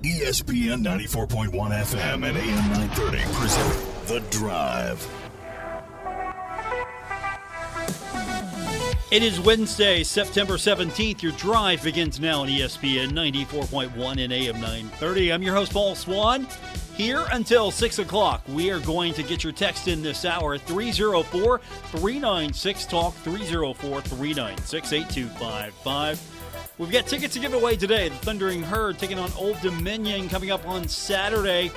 ESPN 94.1 FM and AM 930 present The Drive. It is Wednesday, September 17th. Your drive begins now on ESPN 94.1 and AM 930. I'm your host, Paul Swann. Here until 6 o'clock, we are going to get your text in this hour at 304-396-TALK, 304-396-8255. We've got tickets to give away today. The Thundering Herd taking on Old Dominion coming up on Saturday.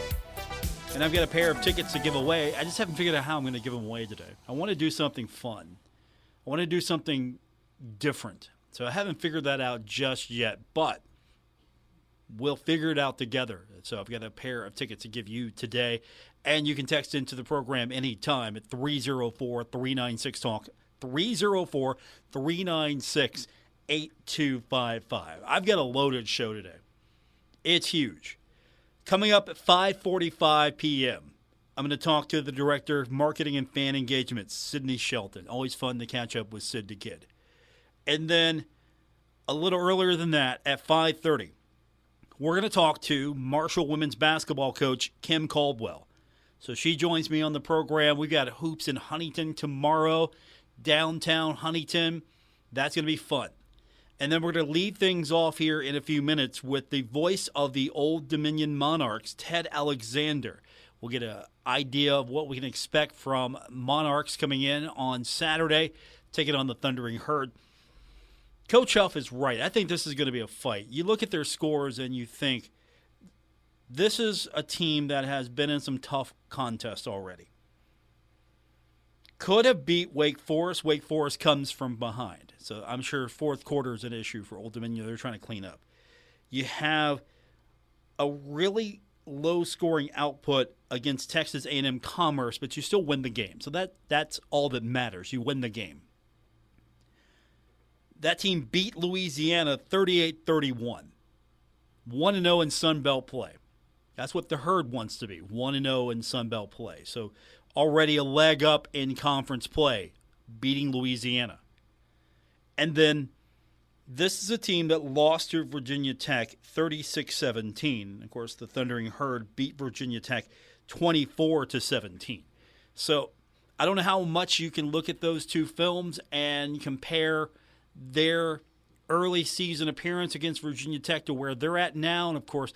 And I've got a pair of tickets to give away. I just haven't figured out how I'm going to give them away today. I want to do something fun. I want to do something different. So I haven't figured that out just yet, but we'll figure it out together. So I've got a pair of tickets to give you today, and you can text into the program anytime at 304-396-TALK, 304-396-8255. I've got a loaded show today. It's huge. Coming up at 5:45 p.m., I'm going to talk to the Director of Marketing and Fan Engagement, Sydney Shelton. Always fun to catch up with Sid the Kid. And then a little earlier than that, at 5:30, we're going to talk to Marshall women's basketball coach Kim Caldwell. So she joins me on the program. We've got hoops in Huntington tomorrow, downtown Huntington. That's going to be fun. And then we're going to lead things off here in a few minutes with the voice of the Old Dominion Monarchs, Ted Alexander. We'll get an idea of what we can expect from Monarchs coming in on Saturday, taking on the Thundering Herd. Coach Huff is right. I think this is going to be a fight. You look at their scores and you think this is a team that has been in some tough contests already. Could have beat Wake Forest. Wake Forest comes from behind. So I'm sure fourth quarter is an issue for Old Dominion. They're trying to clean up. You have a really low-scoring output against Texas A&M Commerce, but you still win the game. So that's all that matters. You win the game. That team beat Louisiana 38-31. 1-0 in Sun Belt play. That's what the Herd wants to be, 1-0 in Sun Belt play. So already a leg up in conference play, beating Louisiana. And then this is a team that lost to Virginia Tech 36-17. Of course, the Thundering Herd beat Virginia Tech 24-17. So I don't know how much you can look at those two films and compare their early season appearance against Virginia Tech to where they're at now. And, of course,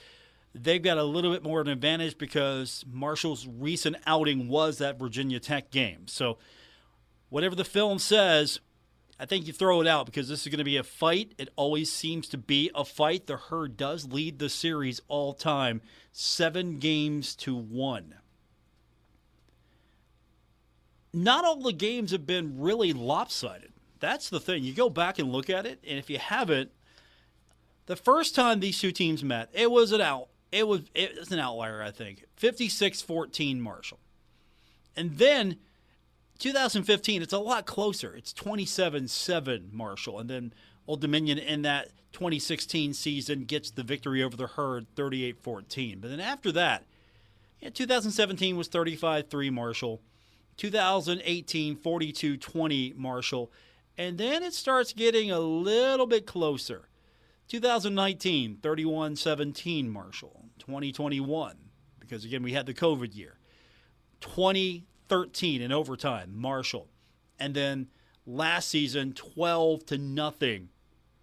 they've got a little bit more of an advantage because Marshall's recent outing was that Virginia Tech game. So whatever the film says, I think you throw it out because this is going to be a fight. It always seems to be a fight. The Herd does lead the series all time, 7-1. Not all the games have been really lopsided. That's the thing. You go back and look at it, and if you haven't, the first time these two teams met, it was an outlier, I think. 56-14 Marshall. And then 2015, it's a lot closer. It's 27-7 Marshall. And then Old Dominion in that 2016 season gets the victory over the Herd 38-14. But then after that, 2017 was 35-3 Marshall. 2018, 42-20 Marshall. And then it starts getting a little bit closer. 2019, 31-17 Marshall. 2021, because again, we had the COVID year. 2013 in overtime, Marshall. And then last season, 12-0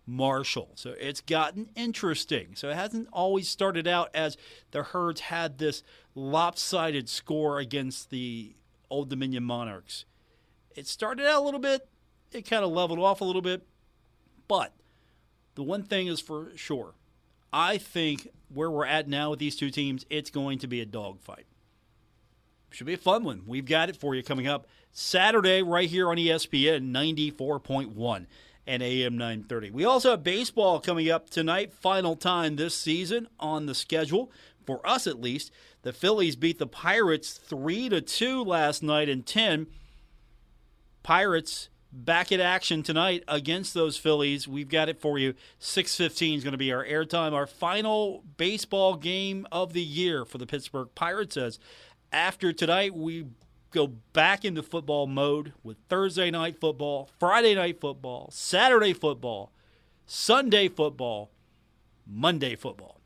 Marshall. So it's gotten interesting. So it hasn't always started out as the Herds had this lopsided score against the Old Dominion Monarchs. It started out a little bit. It kind of leveled off a little bit. But the one thing is for sure, I think where we're at now with these two teams, it's going to be a dogfight. Should be a fun one. We've got it for you coming up Saturday right here on ESPN 94.1 and AM 930. We also have baseball coming up tonight, final time this season on the schedule, for us at least. The Phillies beat the Pirates 3-2 last night in 10. Pirates back in action tonight against those Phillies. We've got it for you. 6:15 is going to be our airtime, our final baseball game of the year for the Pittsburgh Pirates. As after tonight, we go back into football mode with Thursday night football, Friday night football, Saturday football, Sunday football, Monday football.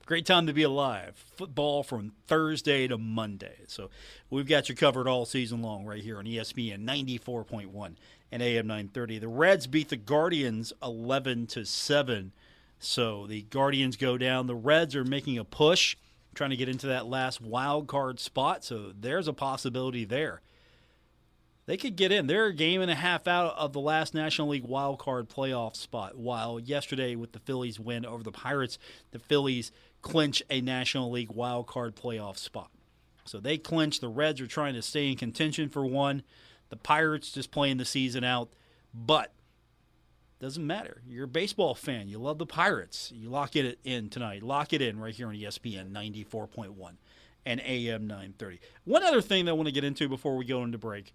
Great time to be alive. Football from Thursday to Monday. So we've got you covered all season long right here on ESPN 94.1 and AM 930. The Reds beat the Guardians 11-7. So the Guardians go down. The Reds are making a push, trying to get into that last wild card spot. So there's a possibility there. They could get in. They're a game and a half out of the last National League wild card playoff spot. While yesterday with the Phillies win over the Pirates, the Phillies clinch a National League wild card playoff spot. So they clinch. The Reds are trying to stay in contention for one. The Pirates just playing the season out. But doesn't matter. You're a baseball fan. You love the Pirates. You lock it in tonight. Lock it in right here on ESPN 94.1 and AM 930. One other thing that I want to get into before we go into break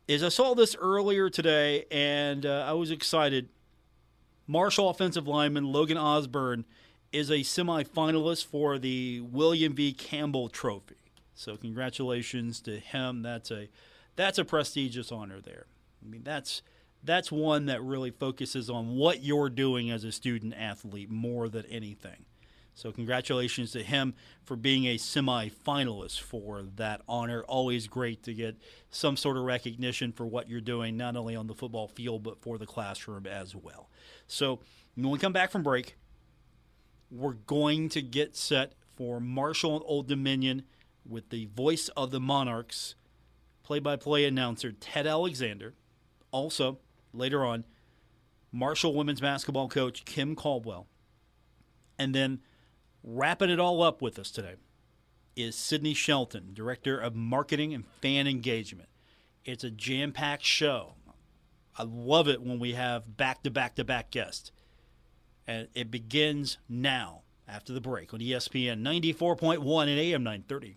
is I saw this earlier today, and I was excited. Marshall offensive lineman Logan Osborne is a semifinalist for the William V. Campbell Trophy. So congratulations to him. That's a prestigious honor there. I mean, that's one that really focuses on what you're doing as a student athlete more than anything. So congratulations to him for being a semifinalist for that honor. Always great to get some sort of recognition for what you're doing, not only on the football field, but for the classroom as well. So when we come back from break, we're going to get set for Marshall and Old Dominion with the voice of the Monarchs, play-by-play announcer Ted Alexander. Also, later on, Marshall women's basketball coach Kim Caldwell. And then wrapping it all up with us today is Sydney Shelton, Director of Marketing and Fan Engagement. It's a jam-packed show. I love it when we have back-to-back-to-back guests. And it begins now, after the break, on ESPN 94.1 and AM 930.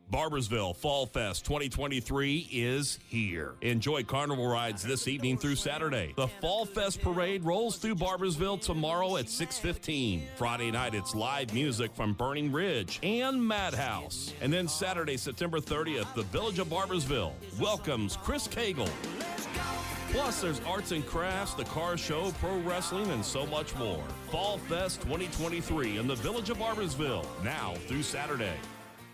Barboursville Fall Fest 2023 is here. Enjoy carnival rides this evening through Saturday. The Fall Fest parade rolls through Barboursville tomorrow at 6:15. Friday night, it's live music from Burning Ridge and Madhouse. And then Saturday, September 30th, the Village of Barboursville welcomes Chris Cagle. Plus, there's arts and crafts, the car show, pro wrestling, and so much more. Fall Fest 2023 in the Village of Barboursville, now through Saturday.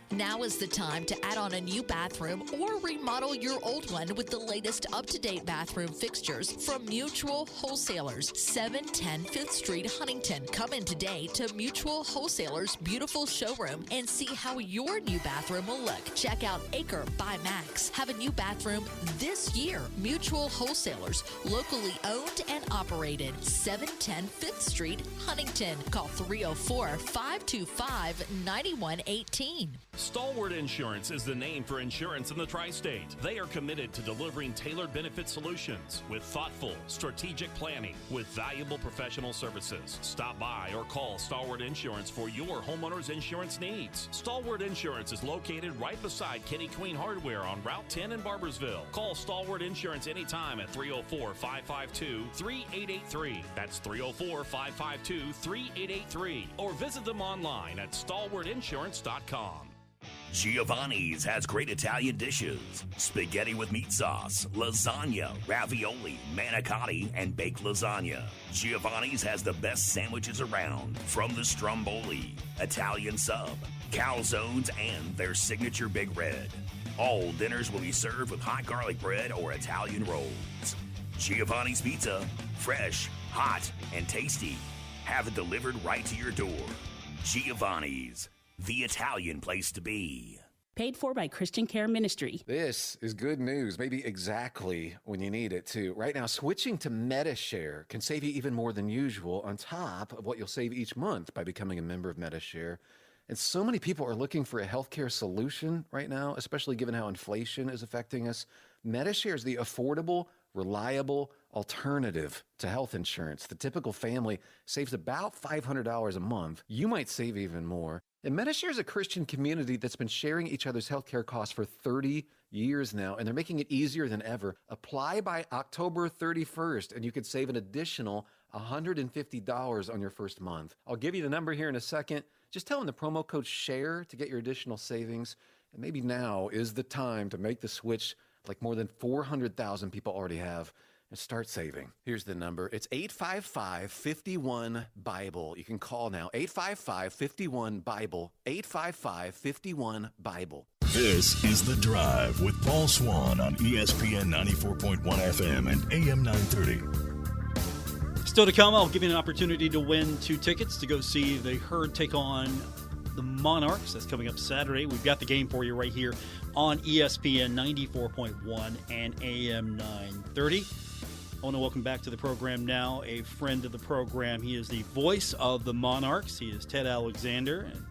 Now is the time to add on a new bathroom or remodel your old one with the latest up-to-date bathroom fixtures from Mutual Wholesalers, 710 5th Street, Huntington. Come in today to Mutual Wholesalers' beautiful showroom and see how your new bathroom will look. Check out Acre by Max. Have a new bathroom this year. Mutual Wholesalers, locally owned and operated, 710 5th Street, Huntington. Call 304-525-9118. Stalwart Insurance is the name for insurance in the tri-state. They are committed to delivering tailored benefit solutions with thoughtful, strategic planning with valuable professional services. Stop by or call Stalwart Insurance for your homeowner's insurance needs. Stalwart Insurance is located right beside Kenny Queen Hardware on Route 10 in Barboursville. Call Stalwart Insurance anytime at 304-552-3883. That's 304-552-3883. Or visit them online at stalwartinsurance.com. Giovanni's has great Italian dishes. Spaghetti with meat sauce, lasagna, ravioli, manicotti, and baked lasagna. Giovanni's has the best sandwiches around, from the stromboli, Italian sub, calzones, and their signature Big Red. All dinners will be served with hot garlic bread or Italian rolls. Giovanni's Pizza, fresh, hot, and tasty. Have it delivered right to your door. Giovanni's, the Italian place to be. Paid for by Christian Care Ministry. This is good news, maybe exactly when you need it, too. Right now, switching to MediShare can save you even more than usual on top of what you'll save each month by becoming a member of MediShare. And so many people are looking for a healthcare solution right now, especially given how inflation is affecting us. MediShare is the affordable, reliable alternative to health insurance. The typical family saves about $500 a month. You might save even more. And MediShare is a Christian community that's been sharing each other's healthcare costs for 30 years now, and they're making it easier than ever. Apply by October 31st, and you could save an additional $150 on your first month. I'll give you the number here in a second. Just tell them the promo code SHARE to get your additional savings. And maybe now is the time to make the switch like more than 400,000 people already have. and start saving. Here's the number. It's 855-51-BIBLE. You can call now. 855-51-BIBLE. 855-51-BIBLE. This is The Drive with Paul Swann on ESPN 94.1 FM and AM 930. Still to come, I'll give you an opportunity to win 2 tickets to go see the Herd take on the Monarchs. That's coming up Saturday. We've got the game for you right here on ESPN 94.1 and AM 930. I want to welcome back to the program now a friend of the program. He is the voice of the Monarchs. He is Ted Alexander. And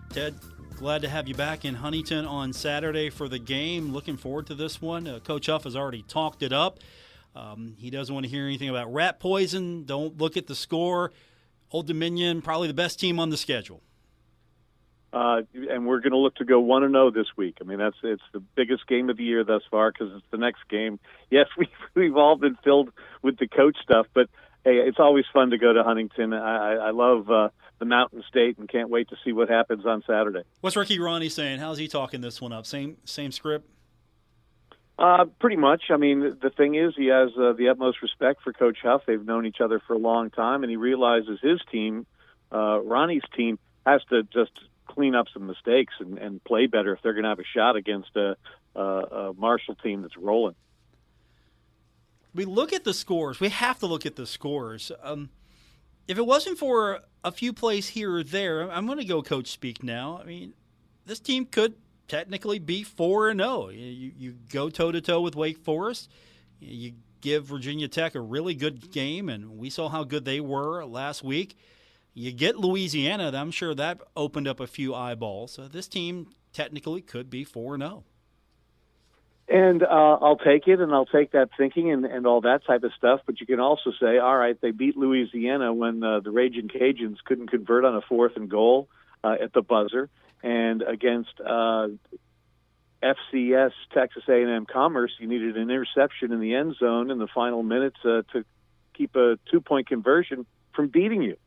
Ted, glad to have you back in Huntington on Saturday for the game. Looking forward to this one. Coach Huff has already talked it up. He doesn't want to hear anything about rat poison. Don't look at the score. Old Dominion, probably the best team on the schedule. And we're going to look to go 1-0 this week. I mean, it's the biggest game of the year thus far because it's the next game. Yes, we've all been filled with the coach stuff, but hey, it's always fun to go to Huntington. I love the Mountain State and can't wait to see what happens on Saturday. What's Ricky Ronnie saying? How's he talking this one up? Same script? Pretty much. I mean, the thing is, he has the utmost respect for Coach Huff. They've known each other for a long time, and he realizes his team, Ronnie's team, has to just clean up some mistakes and play better if they're going to have a shot against a Marshall team that's rolling. We look at the scores. We have to look at the scores. If it wasn't for a few plays here or there, I'm going to go coach speak now. I mean, this team could technically be 4-0. You go toe-to-toe with Wake Forest. You give Virginia Tech a really good game, and we saw how good they were last week. You get Louisiana, I'm sure that opened up a few eyeballs. So this team technically could be 4-0. And I'll take it, and I'll take that thinking and all that type of stuff. But you can also say, all right, they beat Louisiana when the Ragin' Cajuns couldn't convert on a 4th and goal at the buzzer. And against FCS, Texas A&M Commerce, you needed an interception in the end zone in the final minutes to keep a 2-point conversion from beating you.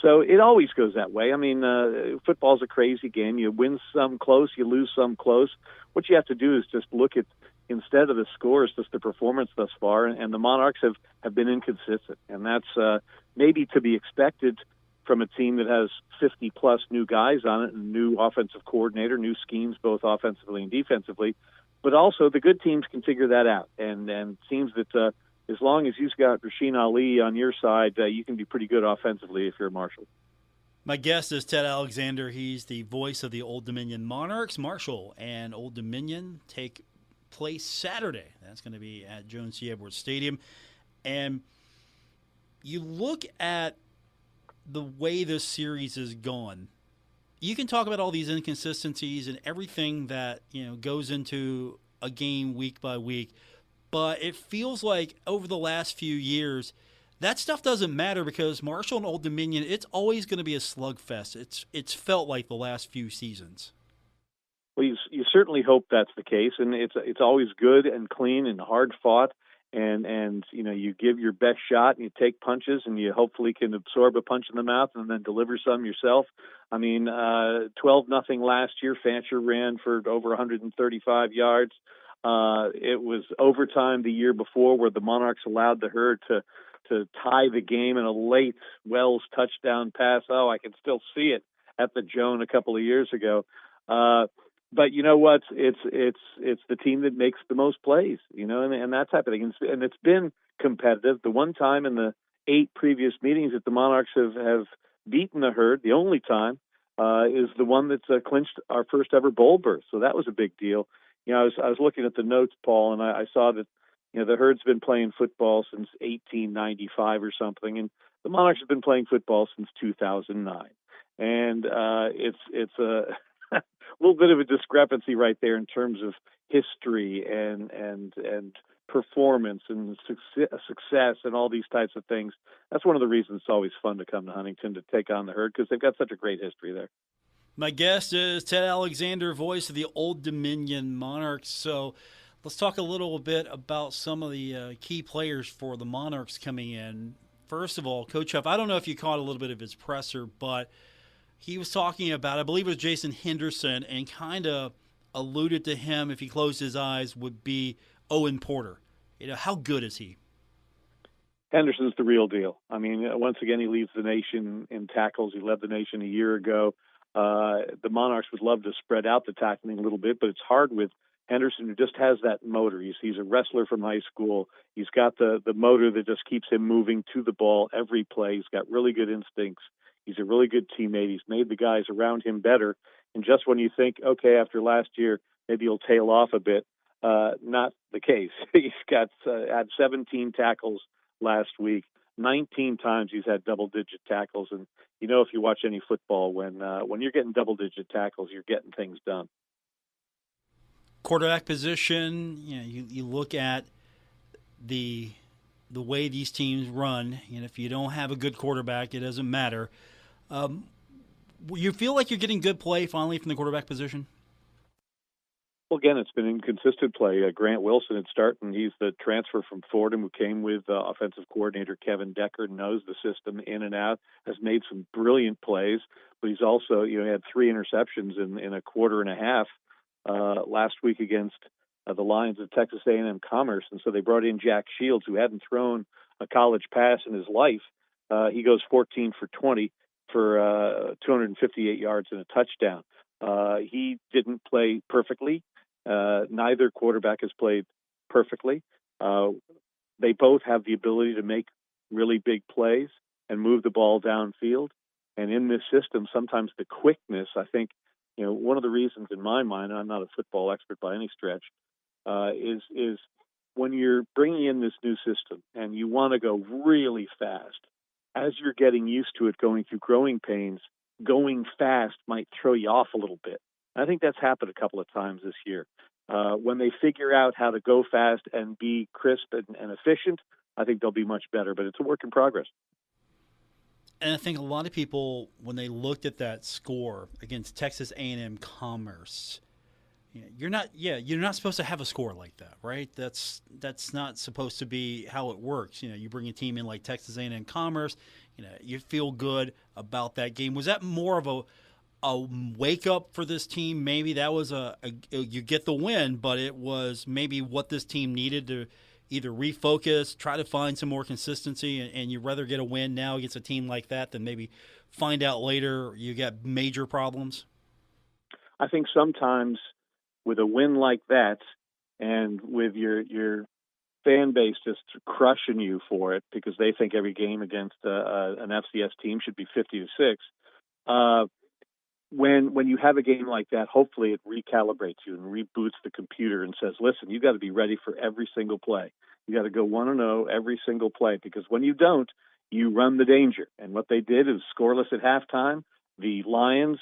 So it always goes that way. I mean, football's a crazy game. You win some close, you lose some close. What you have to do is just look at, instead of the scores, just the performance thus far. And the Monarchs have been inconsistent. And that's maybe to be expected from a team that has 50-plus new guys on it, and new offensive coordinator, new schemes, both offensively and defensively. But also the good teams can figure that out. And it seems that as long as you've got Rasheen Ali on your side, you can be pretty good offensively if you're a Marshall. My guest is Ted Alexander. He's the voice of the Old Dominion Monarchs. Marshall and Old Dominion take place Saturday. That's going to be at Jones C. Edwards Stadium. And you look at the way this series has gone. You can talk about all these inconsistencies and everything that goes into a game week by week. But it feels like over the last few years, that stuff doesn't matter because Marshall and Old Dominion, it's always going to be a slugfest. It's felt like the last few seasons. Well, you certainly hope that's the case, and it's always good and clean and hard fought, and you give your best shot and you take punches and you hopefully can absorb a punch in the mouth and then deliver some yourself. I mean, 12-0 last year. Fancher ran for over 135 yards. It was overtime the year before where the Monarchs allowed the Herd to tie the game in a late Wells touchdown pass. Oh, I can still see it at the Joan a couple of years ago. But you know what? It's the team that makes the most plays, and that type of thing. And it's been competitive. The one time in the 8 previous meetings that the Monarchs have beaten the Herd, the only time, is the one that's clinched our first ever bowl berth. So that was a big deal. I was looking at the notes, Paul, and I saw that the Herd's been playing football since 1895 or something, and the Monarchs have been playing football since 2009. And it's a little bit of a discrepancy right there in terms of history and performance and success and all these types of things. That's one of the reasons it's always fun to come to Huntington to take on the Herd, because they've got such a great history there. My guest is Ted Alexander, voice of the Old Dominion Monarchs. So let's talk a little bit about some of the key players for the Monarchs coming in. First of all, Coach Huff, I don't know if you caught a little bit of his presser, but he was talking about, I believe it was Jason Henderson, and kind of alluded to him, if he closed his eyes, would be Owen Porter. How good is he? Henderson's the real deal. I mean, once again, he leads the nation in tackles. He led the nation a year ago. The Monarchs would love to spread out the tackling a little bit, but it's hard with Henderson, who just has that motor. He's a wrestler from high school. He's got the motor that just keeps him moving to the ball every play. He's got really good instincts. He's a really good teammate. He's made the guys around him better. And just when you think, okay, after last year, maybe he'll tail off a bit, not the case. He's got had 17 tackles last week. 19 times he's had double-digit tackles, and you know if you watch any football, when you're getting double-digit tackles, you're getting things done. Quarterback position, you look at the way these teams run, and if you don't have a good quarterback, it doesn't matter. You feel like you're getting good play finally from the quarterback position? Well, again, it's been inconsistent play. Grant Wilson had started, and he's the transfer from Fordham who came with offensive coordinator Kevin Decker, knows the system in and out, has made some brilliant plays, but he's also, had 3 interceptions in a quarter and a half last week against the Lions of Texas A&M Commerce. And so they brought in Jack Shields, who hadn't thrown a college pass in his life. He goes 14 for 20 for 258 yards and a touchdown. He didn't play perfectly. Neither quarterback has played perfectly. They both have the ability to make really big plays and move the ball downfield. And in this system, sometimes the quickness, I think, one of the reasons in my mind, and I'm not a football expert by any stretch, is when you're bringing in this new system and you want to go really fast, as you're getting used to it, going through growing pains, going fast might throw you off a little bit. I think that's happened a couple of times this year. When they figure out how to go fast and be crisp and efficient, I think they'll be much better, but it's a work in progress. And I think a lot of people, when they looked at that score against Texas A&M Commerce, you're not supposed to have a score like that, right? That's not supposed to be how it works. You bring a team in like Texas A&M Commerce, you feel good about that game. Was that more of a wake up for this team? Maybe that was you get the win, but it was maybe what this team needed to either refocus, try to find some more consistency, and you'd rather get a win now against a team like that than maybe find out later you got major problems? I think sometimes with a win like that and with your fan base just crushing you for it because they think every game against an FCS team should be 50-6, when you have a game like that, hopefully it recalibrates you and reboots the computer and says, listen, you got to be ready for every single play. You got to go 1-0 every single play, because when you don't, you run the danger. And what they did is scoreless at halftime. The Lions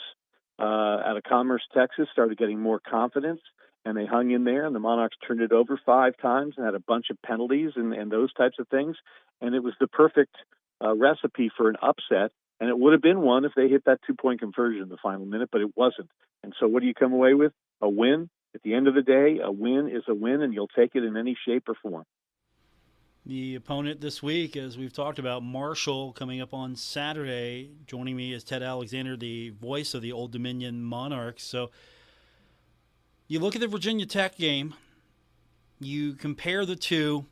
out of Commerce, Texas, started getting more confidence, and they hung in there, and the Monarchs turned it over 5 times and had a bunch of penalties and those types of things. And it was the perfect recipe for an upset. And it would have been one if they hit that 2-point conversion in the final minute, but it wasn't. And so what do you come away with? A win. At the end of the day, a win is a win, and you'll take it in any shape or form. The opponent this week, as we've talked about, Marshall, coming up on Saturday. Joining me is Ted Alexander, the voice of the Old Dominion Monarchs. So you look at the Virginia Tech game, you compare the two,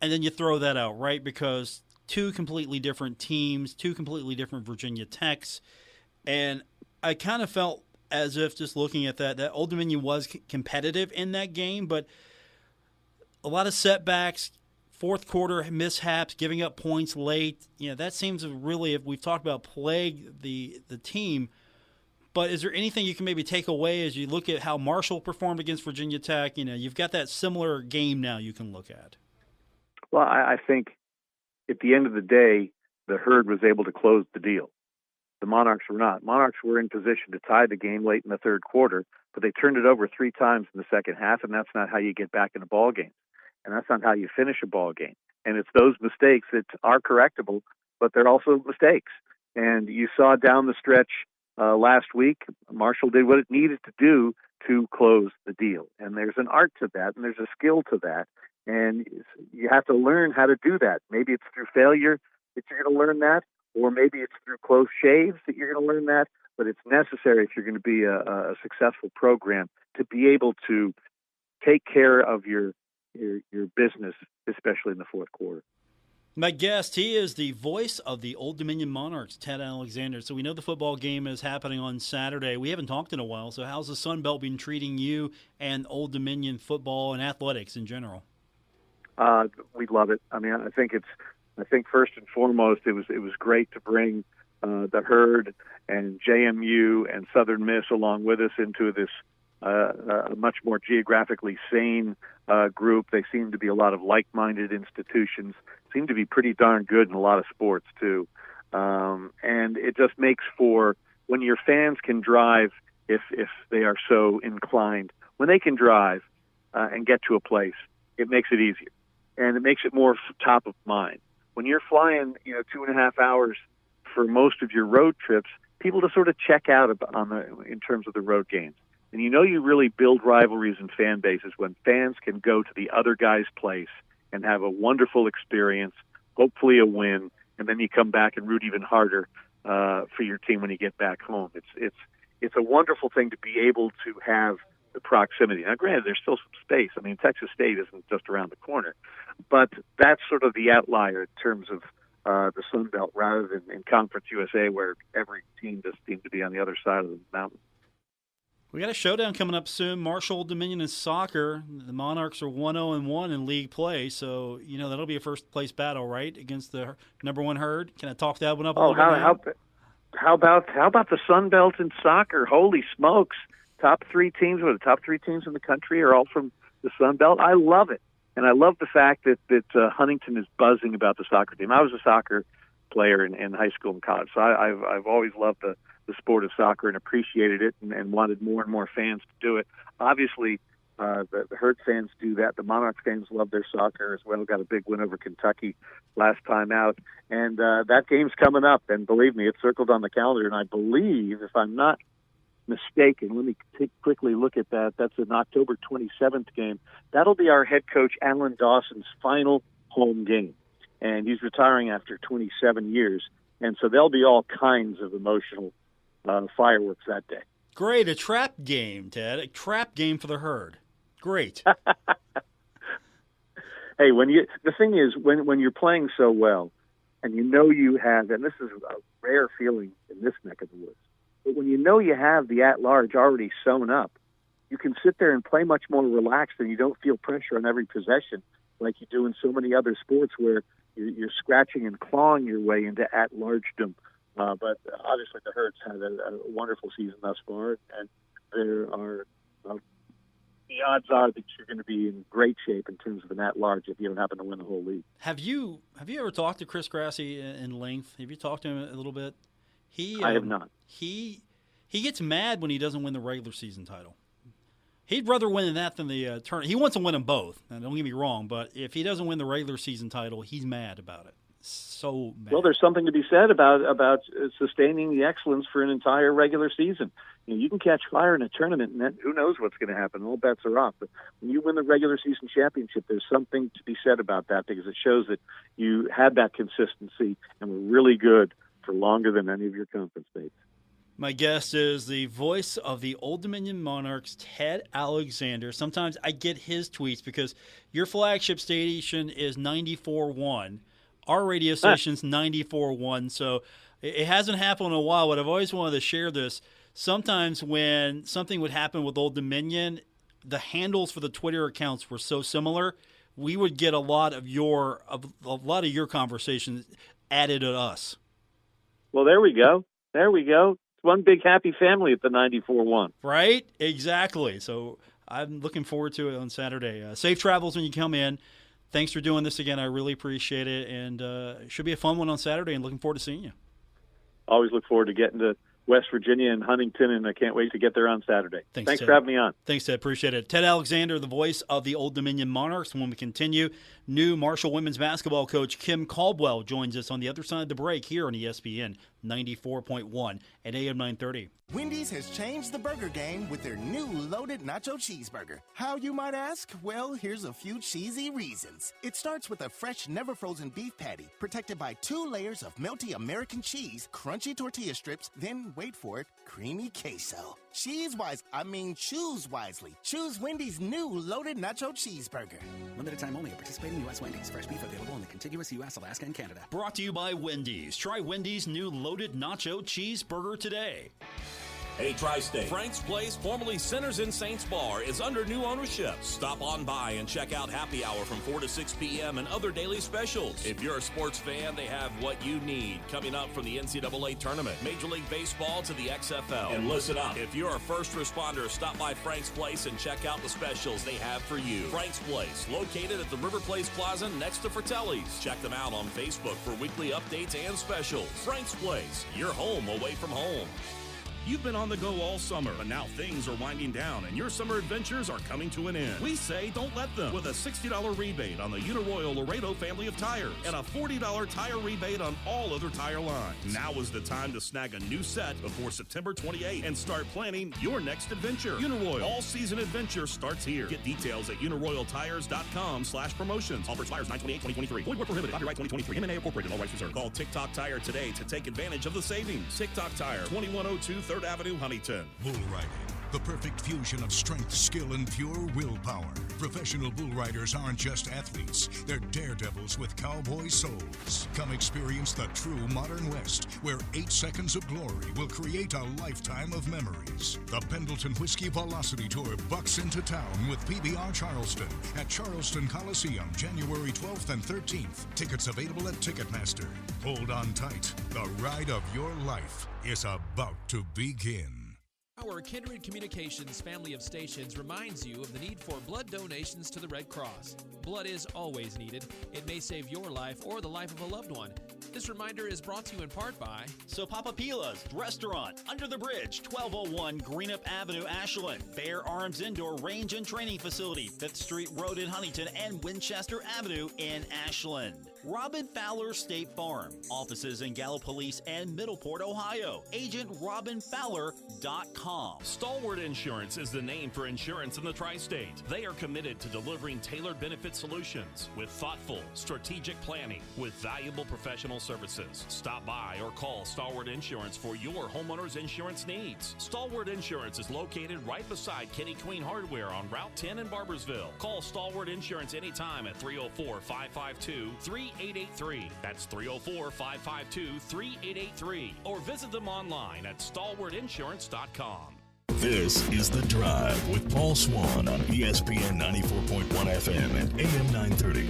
and then you throw that out, right? Because 2 completely different teams, 2 completely different Virginia Techs. And I kind of felt as if, just looking at that Old Dominion was competitive in that game, but a lot of setbacks, fourth quarter mishaps, giving up points late. That seems to really, if we've talked about, plague the team. But is there anything you can maybe take away as you look at how Marshall performed against Virginia Tech? You've got that similar game now you can look at. Well, I think at the end of the day, the Herd was able to close the deal. The Monarchs were not. Monarchs were in position to tie the game late in the third quarter, but they turned it over 3 times in the second half, and that's not how you get back in a ball game. And that's not how you finish a ball game. And it's those mistakes that are correctable, but they're also mistakes. And you saw down the stretch last week, Marshall did what it needed to do to close the deal. And there's an art to that, and there's a skill to that. And you have to learn how to do that. Maybe it's through failure that you're going to learn that, or maybe it's through close shaves that you're going to learn that. But it's necessary if you're going to be a successful program to be able to take care of your business, especially in the fourth quarter. My guest, he is the voice of the Old Dominion Monarchs, Ted Alexander. So we know the football game is happening on Saturday. We haven't talked in a while, so how's the Sun Belt been treating you and Old Dominion football and athletics in general? We love it. I mean, I think first and foremost, it was great to bring the Herd and JMU and Southern Miss along with us into this a much more geographically sane group. They seem to be a lot of like-minded institutions, seem to be pretty darn good in a lot of sports too. And it just makes for, when your fans can drive, if they are so inclined, when they can drive and get to a place, it makes it easier. And it makes it more top of mind. When you're flying, 2.5 hours for most of your road trips, people just sort of check out in terms of the road games. And you really build rivalries and fan bases when fans can go to the other guy's place and have a wonderful experience, hopefully a win, and then you come back and root even harder for your team when you get back home. It's a wonderful thing to be able to have the proximity. Now, granted, there's still some space. I mean, Texas State isn't just around the corner, but that's sort of the outlier in terms of the Sun Belt rather than in Conference USA, where every team just seems to be on the other side of the mountain. We got a showdown coming up soon. Marshall, Old Dominion, and soccer. The Monarchs are 1-0-1 in league play, so that'll be a first-place battle, right, against the number one Herd. Can I talk that one up? How about the Sun Belt in soccer? Holy smokes! Top three teams in the country are all from the Sun Belt. I love it, and I love the fact that Huntington is buzzing about the soccer team. I was a soccer player in high school and college, so I've always loved the sport of soccer and appreciated it and wanted more and more fans to do it. Obviously, the Herd fans do that. The Monarch fans love their soccer as well. Got a big win over Kentucky last time out. And that game's coming up. And believe me, it's circled on the calendar. And I believe, if I'm not mistaken, let me quickly look at that. That's an October 27th game. That'll be our head coach, Alan Dawson's final home game. And he's retiring after 27 years. And so there'll be all kinds of emotional fireworks that day. Great, a trap game, Ted. A trap game for the Herd. Great. Hey, the thing is, when you're playing so well, and you have, and this is a rare feeling in this neck of the woods, but when you have the at-large already sewn up, you can sit there and play much more relaxed, and you don't feel pressure on every possession like you do in so many other sports where you're scratching and clawing your way into at-largedom. But obviously the Herds had a wonderful season thus far, and the odds are that you're going to be in great shape in terms of an at-large if you don't happen to win the whole league. Have you ever talked to Chris Grassi in length? Have you talked to him a little bit? I have not. He gets mad when he doesn't win the regular season title. He'd rather win that than the tournament. He wants to win them both. Now, don't get me wrong, but if he doesn't win the regular season title, he's mad about it. So mad. Well, there's something to be said about sustaining the excellence for an entire regular season. You can catch fire in a tournament, and then who knows what's going to happen. All bets are off. But when you win the regular season championship, there's something to be said about that because it shows that you had that consistency and were really good for longer than any of your conference mates. My guest is the voice of the Old Dominion Monarchs, Ted Alexander. Sometimes I get his tweets because your flagship station is 94.1. Our radio station's 94.1, so it hasn't happened in a while, but I've always wanted to share this. Sometimes when something would happen with Old Dominion, the handles for the Twitter accounts were so similar, we would get a lot of your conversations added to us. Well, there we go. It's one big happy family at the 94.1. Right? Exactly. So I'm looking forward to it on Saturday. Safe travels when you come in. Thanks for doing this again. I really appreciate it, and it should be a fun one on Saturday, and looking forward to seeing you. Always look forward to getting to West Virginia and Huntington, and I can't wait to get there on Saturday. Thanks for having me on. Thanks, Ted. Appreciate it. Ted Alexander, the voice of the Old Dominion Monarchs. When we continue, new Marshall women's basketball coach Kim Caldwell joins us on the other side of the break here on ESPN 94.1 at AM 930. Wendy's has changed the burger game with their new loaded nacho cheeseburger. How, you might ask? Well, here's a few cheesy reasons. It starts with a fresh, never-frozen beef patty, protected by 2 layers of melty American cheese, crunchy tortilla strips, then wait for it, creamy queso. Choose wisely. Choose Wendy's new loaded nacho cheeseburger. Limited time only at participating U.S. Wendy's. Fresh beef available in the contiguous U.S., Alaska, and Canada. Brought to you by Wendy's. Try Wendy's new loaded nacho cheeseburger today. Hey, Tri-State. Frank's Place, formerly Sinners in Saints Bar, is under new ownership. Stop on by and check out Happy Hour from 4 to 6 p.m. and other daily specials. If you're a sports fan, they have what you need coming up from the NCAA tournament, Major League Baseball to the XFL. And listen up. If you're a first responder, stop by Frank's Place and check out the specials they have for you. Frank's Place, located at the River Place Plaza next to Fratelli's. Check them out on Facebook for weekly updates and specials. Frank's Place, your home away from home. You've been on the go all summer, but now things are winding down and your summer adventures are coming to an end. We say don't let them, with a $60 rebate on the Uniroyal Laredo family of tires and a $40 tire rebate on all other tire lines. Now is the time to snag a new set before September 28th and start planning your next adventure. Uniroyal all-season adventure starts here. Get details at uniroyaltires.com/promotions. Offer expires 9/28/2023. Void where prohibited. Copyright 2023. M&A Incorporated. All rights reserved. Call TikTok Tire today to take advantage of the savings. TikTok Tire, 2102 3rd Avenue, Huntington. Bull riding, the perfect fusion of strength, skill, and pure willpower. Professional bull riders aren't just athletes, they're daredevils with cowboy souls. Come experience the true modern West, where 8 seconds of glory will create a lifetime of memories. The Pendleton Whiskey Velocity Tour bucks into town with PBR Charleston at Charleston Coliseum, January 12th and 13th. Tickets available at Ticketmaster. Hold on tight. The ride of your life is about to begin. Our Kindred Communications family of stations reminds you of the need for blood donations to the Red Cross. Blood is always needed. It may save your life or the life of a loved one. This reminder is brought to you in part by Papa Pila's Restaurant, Under the Bridge, 1201 Greenup Avenue, Ashland. Bear Arms Indoor Range and Training Facility, 5th Street Road in Huntington and Winchester Avenue in Ashland. Robin Fowler State Farm. Offices in Gallipolis and Middleport, Ohio. Agent RobinFowler.com. Stalwart Insurance is the name for insurance in the Tri-State. They are committed to delivering tailored benefit solutions with thoughtful, strategic planning with valuable professional services. Stop by or call Stalwart Insurance for your homeowner's insurance needs. Stalwart Insurance is located right beside Kenny Queen Hardware on Route 10 in Barbersville. Call Stalwart Insurance anytime at 304-552-3883. That's 304-552-3883. Or visit them online at stalwartinsurance.com. This is The Drive with Paul Swann on ESPN 94.1 FM and AM 930.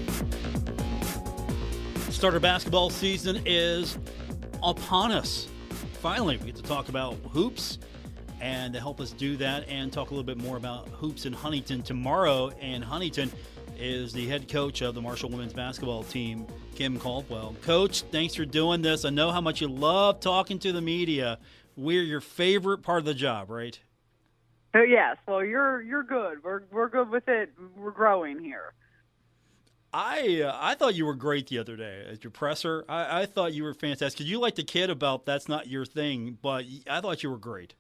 Starter basketball season is upon us. Finally, we get to talk about hoops, and to help us do that and talk a little bit more about hoops in Huntington tomorrow. And Huntington is the head coach of the Marshall women's basketball team, Kim Caldwell. Coach, thanks for doing this. I know how much you love talking to the media. We're your favorite part of the job, right? Oh, yes. Well, you're good. We're good with it. We're growing here. I thought you were great the other day at your presser. I thought you were fantastic. You like the kid about that's not your thing, but I thought you were great.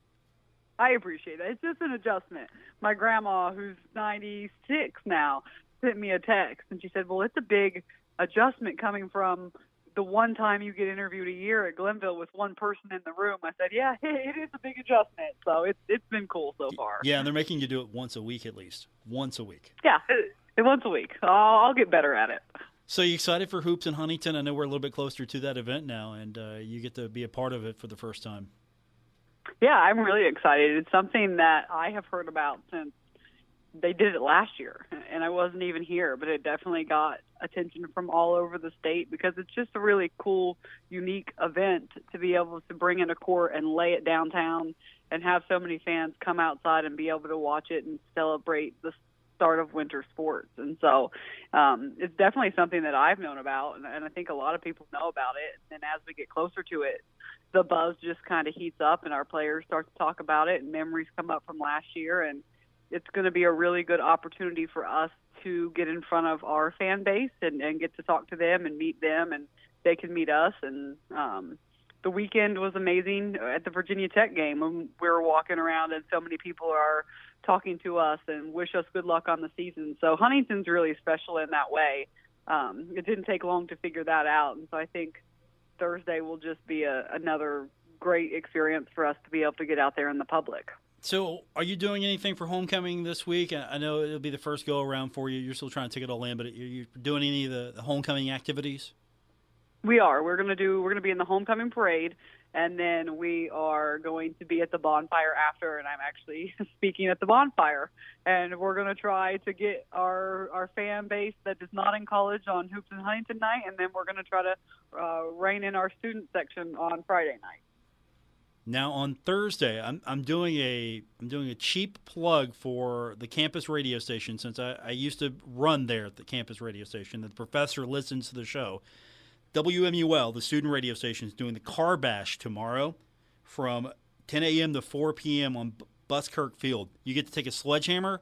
I appreciate it. It's just an adjustment. My grandma, who's 96 now, sent me a text, and she said, well, it's a big adjustment coming from the one time you get interviewed a year at Glenville with one person in the room. I said, yeah, it is a big adjustment. So it's been cool so far. Yeah, and they're making you do it once a week at least. Once a week. Yeah, once a week. I'll get better at it. So you excited for hoops in Huntington? I know we're a little bit closer to that event now, and you get to be a part of it for the first time. Yeah, I'm really excited. It's something that I have heard about since they did it last year, and I wasn't even here, but it definitely got attention from all over the state because it's just a really cool, unique event to be able to bring in a court and lay it downtown and have so many fans come outside and be able to watch it and celebrate the start of winter sports. And so it's definitely something that I've known about, and I think a lot of people know about it. And as we get closer to it, the buzz just kind of heats up, and our players start to talk about it, and memories come up from last year, and it's going to be a really good opportunity for us to get in front of our fan base and get to talk to them and meet them, and they can meet us. And the weekend was amazing at the Virginia Tech game when we were walking around and so many people are talking to us and wish us good luck on the season. So Huntington's really special in that way. It didn't take long to figure that out. And so I think Thursday will just be another great experience for us to be able to get out there in the public. So are you doing anything for homecoming this week? I know it'll be the first go-around for you. You're still trying to take it all in, but you're doing any of the homecoming activities? We are. We're going to be in the homecoming parade, and then we are going to be at the bonfire after, and I'm actually speaking at the bonfire. And we're going to try to get our fan base that is not in college on Hoops and Huntington night, and then we're going to try to rein in our student section on Friday night. Now on Thursday, I'm doing a cheap plug for the campus radio station, since I used to run there at the campus radio station. The professor listens to the show. WMUL, the student radio station, is doing the Car Bash tomorrow from 10 a.m. to 4 p.m. on Buskirk Field. You get to take a sledgehammer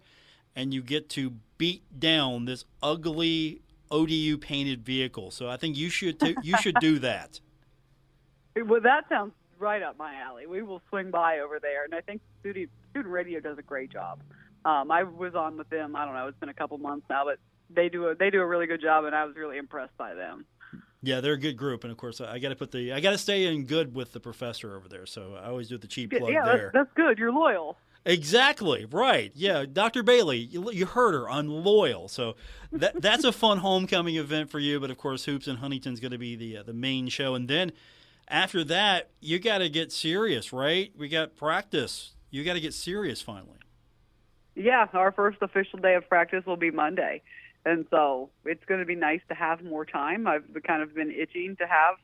and you get to beat down this ugly ODU painted vehicle. So I think you should do that. Well, that sounds right up my alley. We will swing by over there, and I think student radio does a great job. I was on with them. I don't know. It's been a couple months now, but they do a really good job, and I was really impressed by them. Yeah, they're a good group, and of course, I got to stay in good with the professor over there. So I always do the cheap plug there. That's good. You're loyal. Exactly right. Yeah, Dr. Bailey, you heard her. I'm loyal. So that's a fun homecoming event for you. But of course, Hoops and Huntington's going to be the main show, and then after that, you got to get serious, right? We got practice. You got to get serious finally. Yeah, our first official day of practice will be Monday. And so it's going to be nice to have more time. I've kind of been itching to have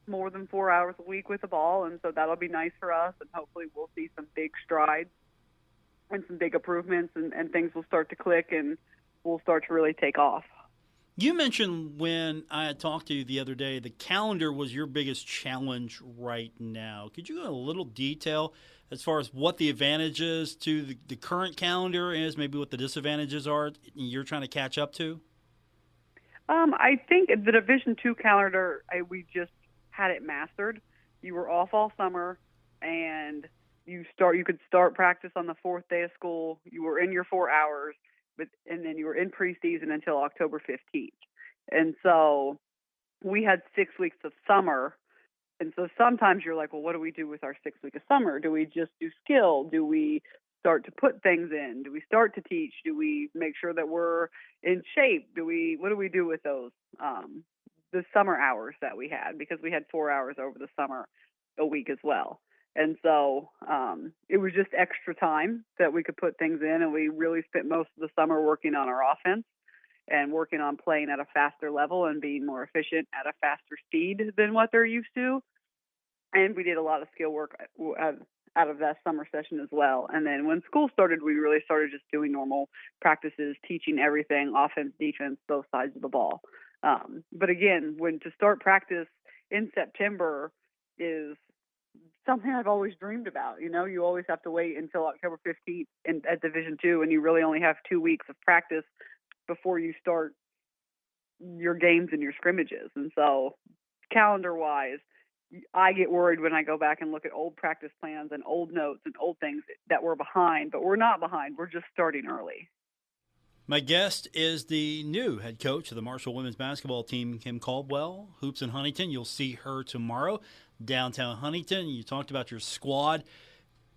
more than 4 hours a week with the ball, and so that'll be nice for us, and hopefully we'll see some big strides and some big improvements, and things will start to click, and we'll start to really take off. You mentioned when I had talked to you the other day, the calendar was your biggest challenge right now. Could you go into a little detail as far as what the advantages to the current calendar is, maybe what the disadvantages are you're trying to catch up to? I think the Division II calendar, we just had it mastered. You were off all summer, and you could start practice on the fourth day of school. You were in your 4 hours, and then you were in preseason until October 15th. And so we had 6 weeks of summer. And so sometimes you're like, well, what do we do with our 6 weeks of summer? Do we just do skill? Do we start to put things in? Do we start to teach? Do we make sure that we're in shape? What do we do with those, the summer hours that we had? Because we had 4 hours over the summer a week as well. And so it was just extra time that we could put things in, and we really spent most of the summer working on our offense and working on playing at a faster level and being more efficient at a faster speed than what they're used to. And we did a lot of skill work out of that summer session as well. And then when school started, we really started just doing normal practices, teaching everything, offense, defense, both sides of the ball. But again, to start practice in September is something I've always dreamed about. You always have to wait until October 15th at Division II, and you really only have 2 weeks of practice before you start your games and your scrimmages. And so calendar-wise, I get worried when I go back and look at old practice plans and old notes and old things that we're behind, but we're not behind. We're just starting early. My guest is the new head coach of the Marshall women's basketball team, Kim Caldwell, Hoops in Huntington. You'll see her tomorrow, downtown Huntington. You talked about your squad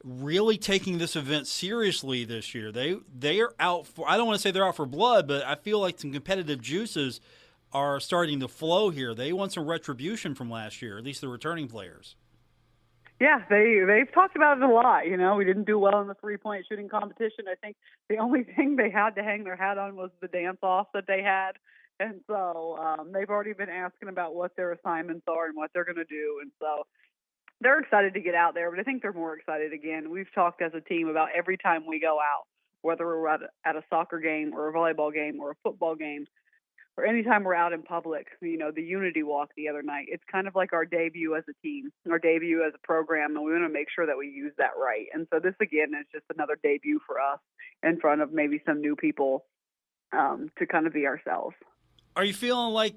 really taking this event seriously this year. They are out for, I don't want to say they're out for blood, but I feel like some competitive juices are starting to flow here. They want some retribution from last year, at least the returning players. Yeah, they've talked about it a lot. We didn't do well in the three-point shooting competition. I think the only thing they had to hang their hat on was the dance-off that they had. And so they've already been asking about what their assignments are and what they're going to do. And so they're excited to get out there, but I think they're more excited again. We've talked as a team about every time we go out, whether we're at a soccer game or a volleyball game or a football game, or anytime we're out in public, the Unity Walk the other night, it's kind of like our debut as a team, our debut as a program, and we want to make sure that we use that right. And so this, again, is just another debut for us in front of maybe some new people to kind of be ourselves. Are you feeling like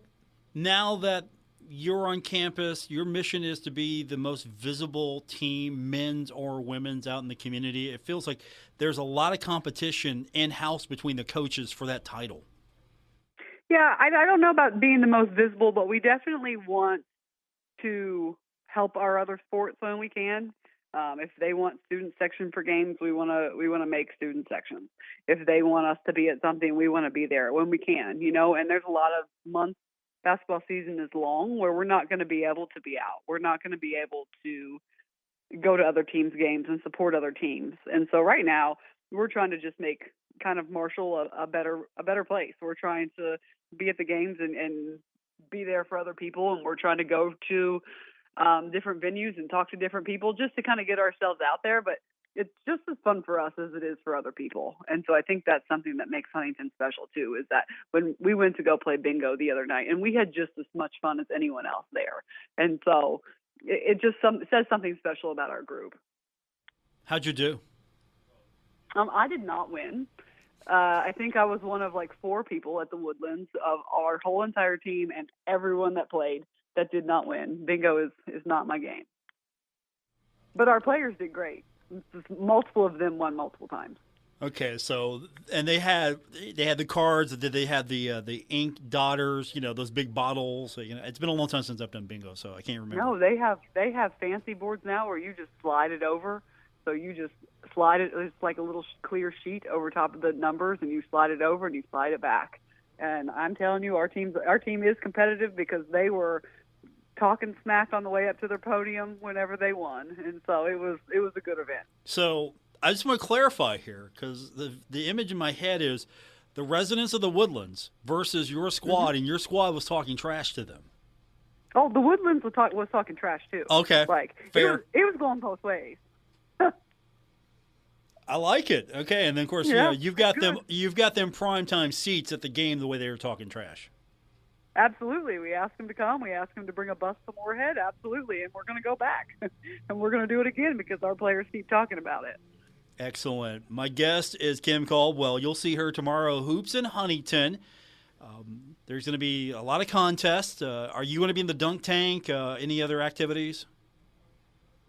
now that you're on campus, your mission is to be the most visible team, men's or women's, out in the community? It feels like there's a lot of competition in-house between the coaches for that title. Yeah, I don't know about being the most visible, but we definitely want to help our other sports when we can. If they want student section for games, we want to make student sections. If they want us to be at something, we want to be there when we can, and there's a lot of months. Basketball season is long where we're not going to be able to be out. We're not going to be able to go to other teams' games and support other teams. And so right now we're trying to just make kind of Marshall a better place. We're trying to be at the games and be there for other people. And we're trying to go to different venues and talk to different people just to kind of get ourselves out there. But it's just as fun for us as it is for other people. And so I think that's something that makes Huntington special too, is that when we went to go play bingo the other night, and we had just as much fun as anyone else there. And so it just says something special about our group. How'd you do? I did not win. I think I was one of like 4 people at the Woodlands of our whole entire team and everyone that played that did not win. Bingo is not my game. But our players did great. Multiple of them won multiple times. Okay, so and they had the cards. Did they have the ink dotters? Those big bottles. It's been a long time since I've done bingo, so I can't remember. No, they have fancy boards now where you just slide it over. So you just slide it. It's like a little clear sheet over top of the numbers, and you slide it over and you slide it back. And I'm telling you, our team is competitive because they were talking smack on the way up to their podium whenever they won, and so it was a good event. So I just want to clarify here because the image in my head is the residents of the Woodlands versus your squad, and your squad was talking trash to them. Oh, the Woodlands was talking trash too. Okay, fair. It was going both ways. I like it. Okay, and then of course you've got them primetime seats at the game the way they were talking trash. Absolutely. We asked them to come. We asked them to bring a bus to Moorhead. Absolutely. And we're going to go back. And we're going to do it again because our players keep talking about it. Excellent. My guest is Kim Caldwell. You'll see her tomorrow, Hoops in Huntington. There's going to be a lot of contests. Are you going to be in the dunk tank? Any other activities?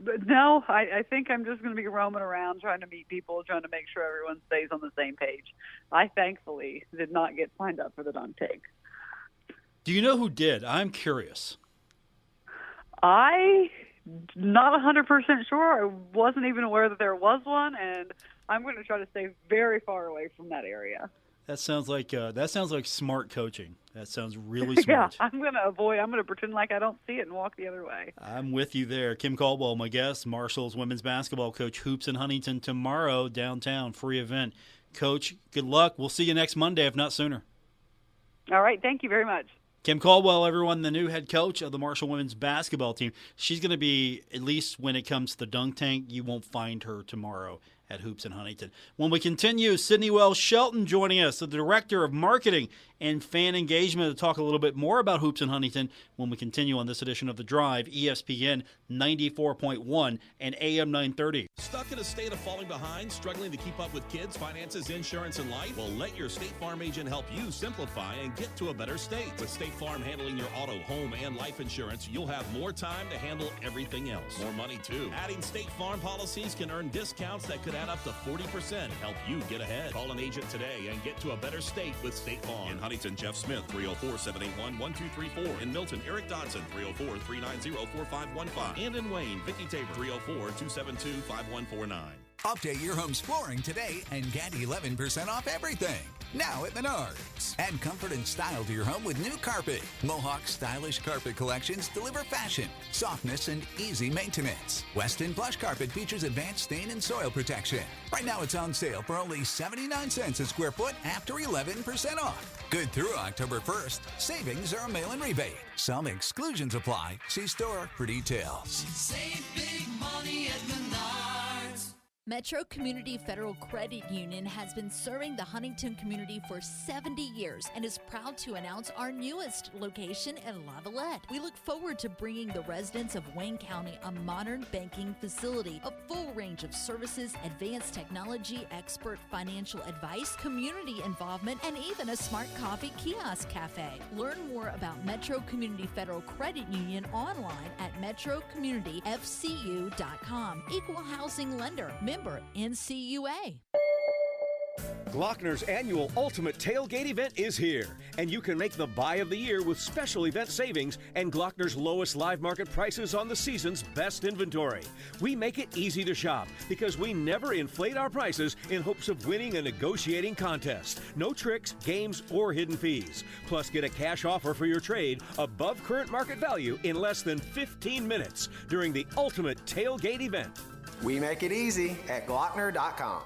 But no, I think I'm just going to be roaming around trying to meet people, trying to make sure everyone stays on the same page. I thankfully did not get signed up for the dunk tank. Do you know who did? I'm curious. I'm not 100% sure. I wasn't even aware that there was one, and I'm going to try to stay very far away from that area. That sounds like smart coaching. That sounds really smart. Yeah, I'm going to pretend like I don't see it and walk the other way. I'm with you there. Kim Caldwell, my guest, Marshall's women's basketball coach, Hoops in Huntington tomorrow downtown, free event. Coach, good luck. We'll see you next Monday, if not sooner. All right, thank you very much. Kim Caldwell, everyone, the new head coach of the Marshall women's basketball team. She's going to be, at least when it comes to the dunk tank, you won't find her tomorrow at Hoops in Huntington. When we continue, Sydney Wells Shelton joining us, the Director of Marketing and Fan Engagement, to talk a little bit more about Hoops in Huntington when we continue on this edition of The Drive, ESPN 94.1 and AM 930. Stuck in a state of falling behind, struggling to keep up with kids, finances, insurance, and life? Well, let your State Farm agent help you simplify and get to a better state. With State Farm handling your auto, home, and life insurance, you'll have more time to handle everything else. More money, too. Adding State Farm policies can earn discounts that could add up to 40%. Help you get ahead. Call an agent today and get to a better state with State Farm. In Huntington, Jeff Smith, 304-781-1234. In Milton, Eric Dodson, 304-390-4515. And in Wayne, Vicky Tabor, 304-272-5149. Update your home's flooring today and get 11% off everything. Now at Menards. Add comfort and style to your home with new carpet. Mohawk stylish carpet collections deliver fashion, softness, and easy maintenance. Weston plush carpet features advanced stain and soil protection. Right now it's on sale for only 79 cents a square foot after 11% off. Good through October 1st. Savings are a mail-in rebate. Some exclusions apply. See store for details. Save big money at Menards. Metro Community Federal Credit Union has been serving the Huntington community for 70 years and is proud to announce our newest location in Lavalette. We look forward to bringing the residents of Wayne County a modern banking facility, a full range of services, advanced technology, expert financial advice, community involvement, and even a smart coffee kiosk cafe. Learn more about Metro Community Federal Credit Union online at metrocommunityfcu.com. Equal housing lender. Member NCUA. Glockner's annual Ultimate Tailgate event is here, and you can make the buy of the year with special event savings and Glockner's lowest live market prices on the season's best inventory. We make it easy to shop because we never inflate our prices in hopes of winning a negotiating contest. No tricks, games, or hidden fees. Plus, get a cash offer for your trade above current market value in less than 15 minutes during the Ultimate Tailgate event. We make it easy at Glockner.com.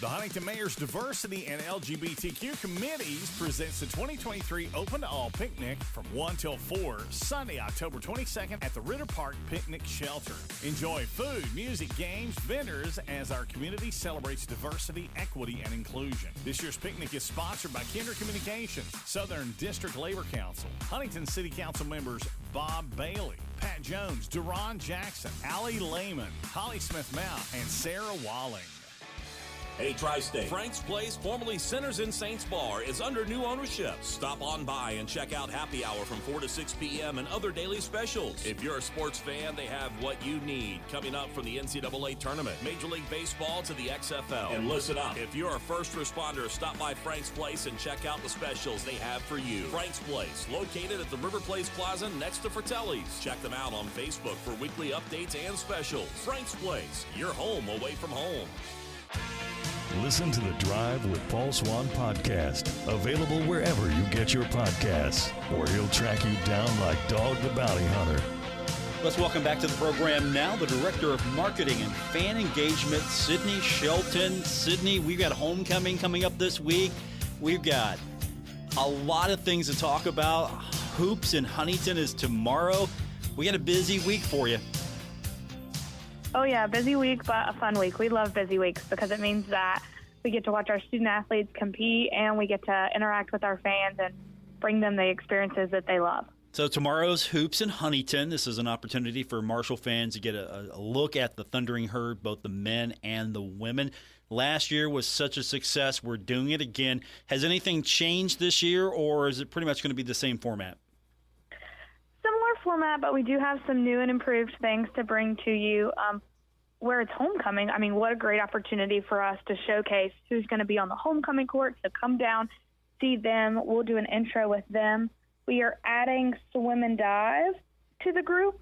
The Huntington Mayor's Diversity and LGBTQ Committees presents the 2023 Open to All Picnic from 1 till 4, Sunday, October 22nd at the Ritter Park Picnic Shelter. Enjoy food, music, games, vendors as our community celebrates diversity, equity, and inclusion. This year's picnic is sponsored by Kinder Communications, Southern District Labor Council, Huntington City Council members Bob Bailey, Pat Jones, Duron Jackson, Allie Lehman, Holly Smith Mount, and Sarah Walling. Hey, Tri-State. Frank's Place, formerly Sinners and Saints Bar, is under new ownership. Stop on by and check out Happy Hour from 4 to 6 p.m. and other daily specials. If you're a sports fan, they have what you need coming up from the NCAA tournament, Major League Baseball to the XFL. And listen up. If you're a first responder, stop by Frank's Place and check out the specials they have for you. Frank's Place, located at the River Place Plaza next to Fratelli's. Check them out on Facebook for weekly updates and specials. Frank's Place, your home away from home. Listen to The Drive with Paul Swann podcast, available wherever you get your podcasts, or he'll track you down like Dog the Bounty Hunter. Let's welcome back to the program now the Director of Marketing and Fan Engagement, Sydney Shelton. Sydney, we've got homecoming coming up this week. We've got a lot of things to talk about. Hoops in Huntington is tomorrow. We got a busy week for you. Oh, yeah, busy week, but a fun week. We love busy weeks because it means that we get to watch our student-athletes compete and we get to interact with our fans and bring them the experiences that they love. So tomorrow's Hoops in Huntington. This is an opportunity for Marshall fans to get a look at the Thundering Herd, both the men and the women. Last year was such a success. We're doing it again. Has anything changed this year, or is it pretty much going to be the same format? Format, but we do have some new and improved things to bring to you. Where it's homecoming, I mean, what a great opportunity for us to showcase who's going to be on the homecoming court. So come down, see them. We'll do an intro with them. We are adding swim and dive to the group.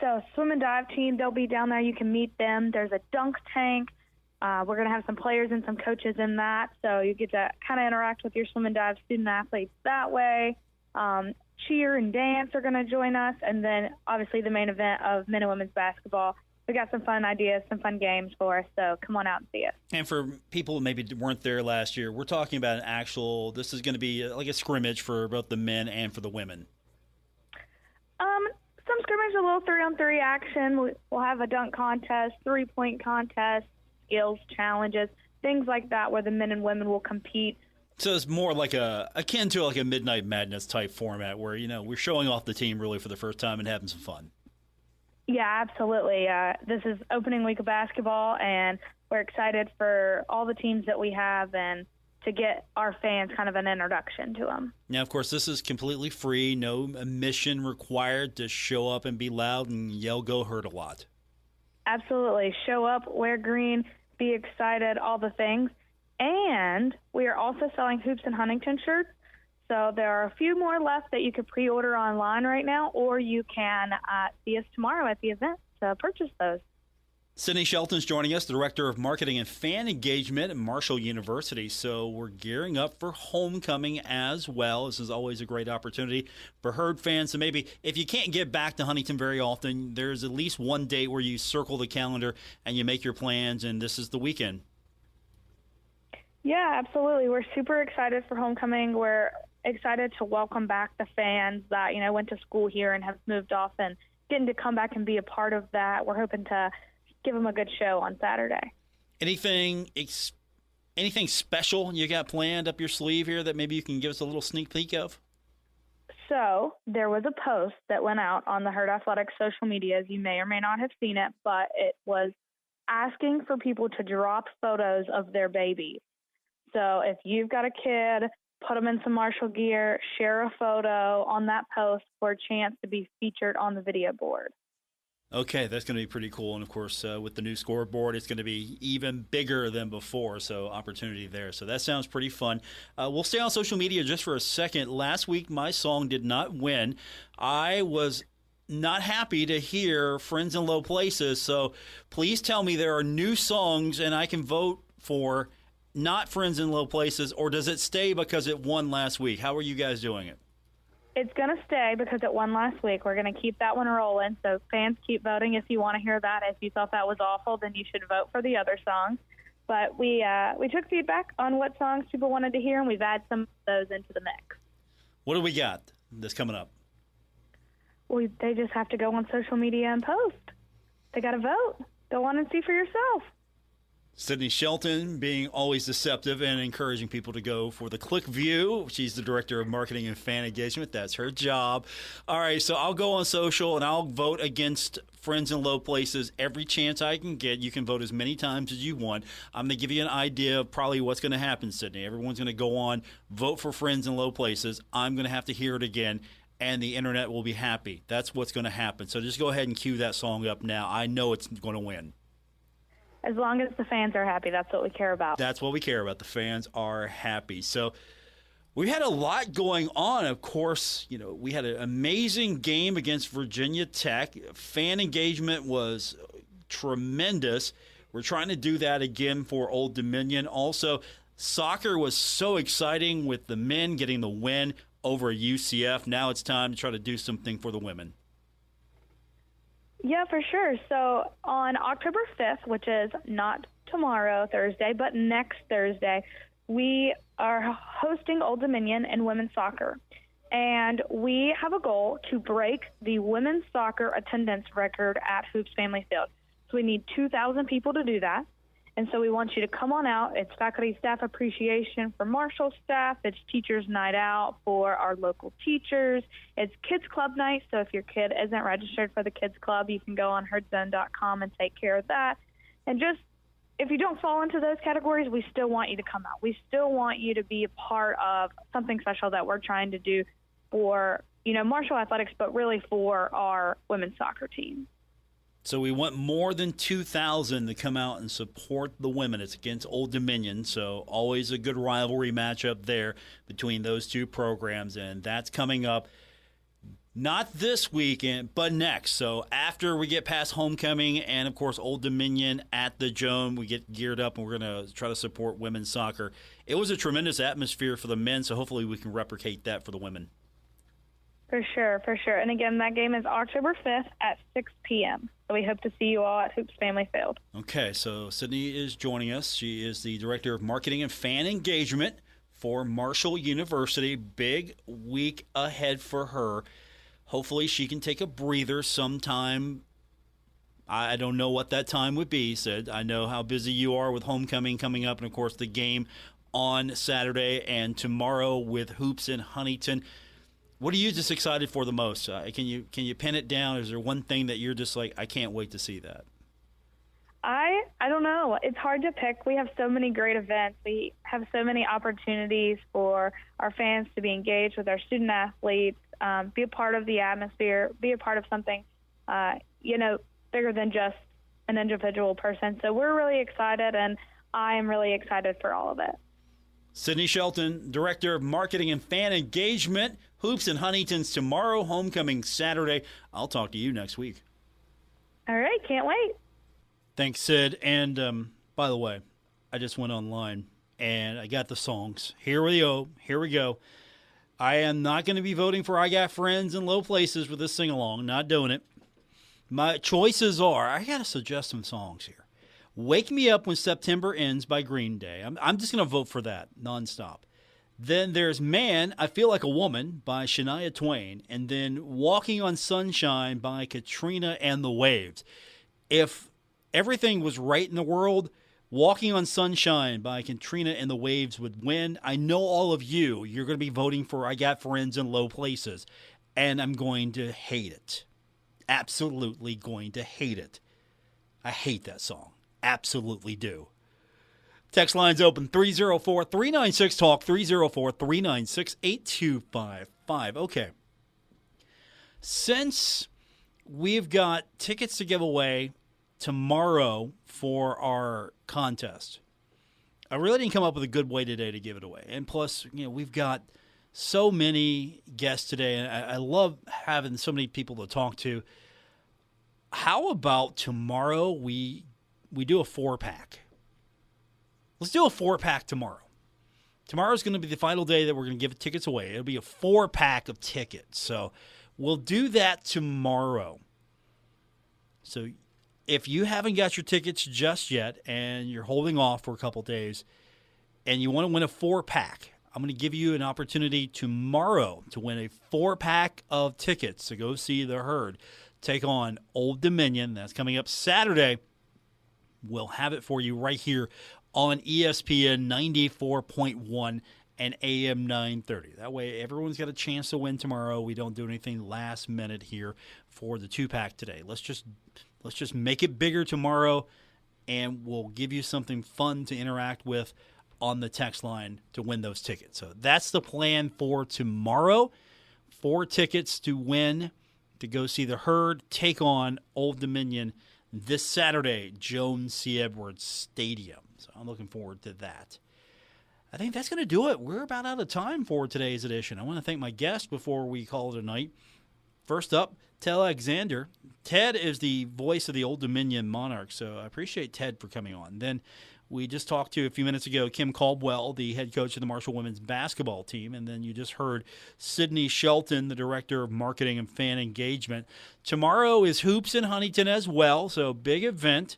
So swim and dive team, they'll be down there. You can meet them. There's a dunk tank. We're going to have some players and some coaches in that. So you get to kind of interact with your swim and dive student athletes that way. Cheer and dance are going to join us, and then obviously the main event of men and women's basketball. We got some fun ideas, some fun games for us, so come on out and see us. And for people who maybe weren't there last year, we're talking about this is going to be like a scrimmage for both the men and for the women. Some scrimmage, a little 3-on-3 action. We'll have a dunk contest, 3-point contest, skills challenges, things like that where the men and women will compete. So it's more like akin to like a Midnight Madness type format where, we're showing off the team really for the first time and having some fun. Yeah, absolutely. This is opening week of basketball, and we're excited for all the teams that we have and to get our fans kind of an introduction to them. Now, of course, this is completely free, no admission required to show up and be loud and yell, "Go Herd" a lot. Absolutely. Show up, wear green, be excited, all the things. And we are also selling Hoops in Huntington shirts. So there are a few more left that you could pre-order online right now, or you can see us tomorrow at the event to purchase those. Sydney Shelton's joining us, Director of Marketing and Fan Engagement at Marshall University. So we're gearing up for homecoming as well. This is always a great opportunity for Herd fans. So maybe if you can't get back to Huntington very often, there's at least one date where you circle the calendar and you make your plans, and this is the weekend. Yeah, absolutely. We're super excited for homecoming. We're excited to welcome back the fans that, went to school here and have moved off and getting to come back and be a part of that. We're hoping to give them a good show on Saturday. Anything special you got planned up your sleeve here that maybe you can give us a little sneak peek of? So there was a post that went out on the Herd Athletics social medias. You may or may not have seen it, but it was asking for people to drop photos of their babies. So if you've got a kid, put them in some Marshall gear, share a photo on that post for a chance to be featured on the video board. Okay, that's going to be pretty cool. And, of course, with the new scoreboard, it's going to be even bigger than before, so opportunity there. So that sounds pretty fun. We'll stay on social media just for a second. Last week, my song did not win. I was not happy to hear Friends in Low Places, so please tell me there are new songs and I can vote for not Friends in Low Places, or does it stay because it won last week? How are you guys doing it? It's going to stay because it won last week. We're going to keep that one rolling. So fans, keep voting if you want to hear that. If you thought that was awful, then you should vote for the other songs. But we took feedback on what songs people wanted to hear, and we've added some of those into the mix. What do we got that's coming up? Well, they just have to go on social media and post. They got to vote. Go on and see for yourself. Sydney Shelton being always deceptive and encouraging people to go for the click view. She's the director of marketing and fan engagement. That's her job. All right, so I'll go on social and I'll vote against Friends in Low Places every chance I can get. You can vote as many times as you want. I'm going to give you an idea of probably what's going to happen, Sydney. Everyone's going to go on, vote for Friends in Low Places. I'm going to have to hear it again, and the internet will be happy. That's what's going to happen. So just go ahead and cue that song up now. I know it's going to win. As long as the fans are happy, that's what we care about. That's what we care about. The fans are happy. So we had a lot going on. Of course, we had an amazing game against Virginia Tech. Fan engagement was tremendous. We're trying to do that again for Old Dominion. Also, soccer was so exciting with the men getting the win over UCF. Now it's time to try to do something for the women. Yeah, for sure. So on October 5th, which is not tomorrow, Thursday, but next Thursday, we are hosting Old Dominion in women's soccer. And we have a goal to break the women's soccer attendance record at Hoops Family Field. So we need 2,000 people to do that. And so we want you to come on out. It's faculty staff appreciation for Marshall staff. It's teachers night out for our local teachers. It's kids club night. So if your kid isn't registered for the kids club, you can go on herdzone.com and take care of that. And just, if you don't fall into those categories, we still want you to come out. We still want you to be a part of something special that we're trying to do for, Marshall Athletics, but really for our women's soccer team. So we want more than 2,000 to come out and support the women. It's against Old Dominion, so always a good rivalry matchup there between those two programs, and that's coming up not this weekend, but next. So after we get past homecoming and, of course, Old Dominion at the Joan, we get geared up, and we're going to try to support women's soccer. It was a tremendous atmosphere for the men, so hopefully we can replicate that for the women. For sure, for sure. And again, that game is October 5th at 6 p.m. So we hope to see you all at Hoops Family Field. Okay, so Sydney is joining us. She is the Director of Marketing and Fan Engagement for Marshall University. Big week ahead for her. Hopefully she can take a breather sometime. I don't know what that time would be, Sid. I know how busy you are with homecoming coming up and, of course, the game on Saturday and tomorrow with Hoops in Huntington. What are you just excited for the most? Can you pin it down? Is there one thing that you're just like, I can't wait to see that? I don't know. It's hard to pick. We have so many great events. We have so many opportunities for our fans to be engaged with our student athletes, be a part of the atmosphere, be a part of something, bigger than just an individual person. So we're really excited, and I am really excited for all of it. Sydney Shelton, Director of Marketing and Fan Engagement. Hoops in Huntington's tomorrow, homecoming Saturday. I'll talk to you next week. All right, can't wait. Thanks, Sid. And by the way, I just went online and I got the songs. Here we go. I am not going to be voting for I Got Friends in Low Places with this sing-along. Not doing it. My choices are, I got to suggest some songs here. Wake Me Up When September Ends by Green Day. I'm just going to vote for that nonstop. Then there's Man, I Feel Like a Woman by Shania Twain. And then Walking on Sunshine by Katrina and the Waves. If everything was right in the world, Walking on Sunshine by Katrina and the Waves would win. I know all of you're going to be voting for I Got Friends in Low Places. And I'm going to hate it. Absolutely going to hate it. I hate that song. Absolutely do. Text lines open 304-396-TALK, 304-396-8255. Okay. Since we've got tickets to give away tomorrow for our contest. I really didn't come up with a good way today to give it away. And plus, we've got so many guests today, and I love having so many people to talk to. How about tomorrow we do a 4-pack? Let's do a 4-pack tomorrow. Tomorrow's going to be the final day that we're going to give tickets away. It'll be a 4-pack of tickets. So we'll do that tomorrow. So if you haven't got your tickets just yet and you're holding off for a couple days and you want to win a 4-pack, I'm going to give you an opportunity tomorrow to win a 4-pack of tickets to go see the Herd take on Old Dominion. That's coming up Saturday. We'll have it for you right here on ESPN 94.1 and AM 930. That way everyone's got a chance to win tomorrow. We don't do anything last minute here for the 2-pack today. Let's just make it bigger tomorrow, and we'll give you something fun to interact with on the text line to win those tickets. So that's the plan for tomorrow. 4 tickets to win to go see the Herd take on Old Dominion this Saturday, Joan C. Edwards Stadium. So I'm looking forward to that. I think that's going to do it. We're about out of time for today's edition. I want to thank my guest before we call it a night. First up, Ted Alexander. Ted is the voice of the Old Dominion Monarchs, so I appreciate Ted for coming on. Then we just talked to, a few minutes ago, Kim Caldwell, the head coach of the Marshall women's basketball team. And then you just heard Sydney Shelton, the director of marketing and fan engagement. Tomorrow is Hoops in Huntington as well, so big event.